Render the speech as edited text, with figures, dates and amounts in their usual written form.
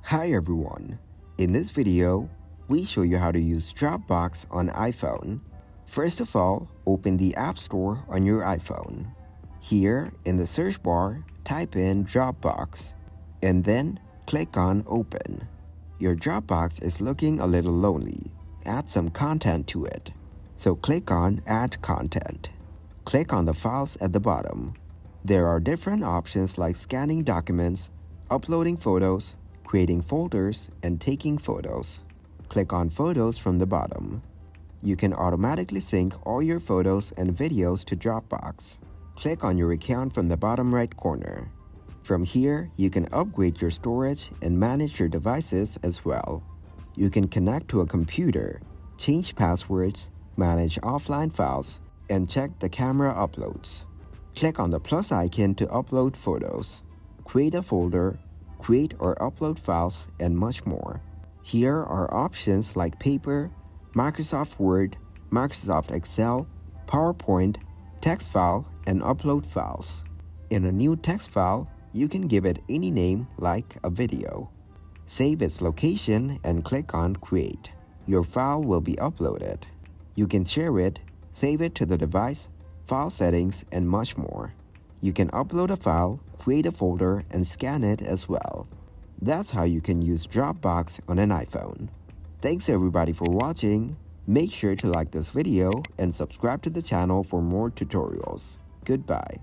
Hi everyone, in this video, we show you how to use Dropbox on iPhone. First of all, open the App Store on your iPhone. Here, in the search bar, type in Dropbox, and then click on Open. Your Dropbox is looking a little lonely. Add some content to it. So click on Add Content. Click on the files at the bottom. There are different options like scanning documents, uploading photos, creating folders, and taking photos. Click on Photos from the bottom. You can automatically sync all your photos and videos to Dropbox. Click on your account from the bottom right corner. From here, you can upgrade your storage and manage your devices as well. You can connect to a computer, change passwords, manage offline files, and check the camera uploads. Click on the plus icon to upload photos, create a folder, create or upload files, and much more. Here are options like Paper, Microsoft Word, Microsoft Excel, PowerPoint, text file, and upload files. In a new text file, you can give it any name like a video. Save its location and click on Create. Your file will be uploaded. You can share it, save it to the device, file settings, and much more. You can upload a file, create a folder, and scan it as well. That's how you can use Dropbox on an iPhone. Thanks everybody for watching. Make sure to like this video and subscribe to the channel for more tutorials. Goodbye.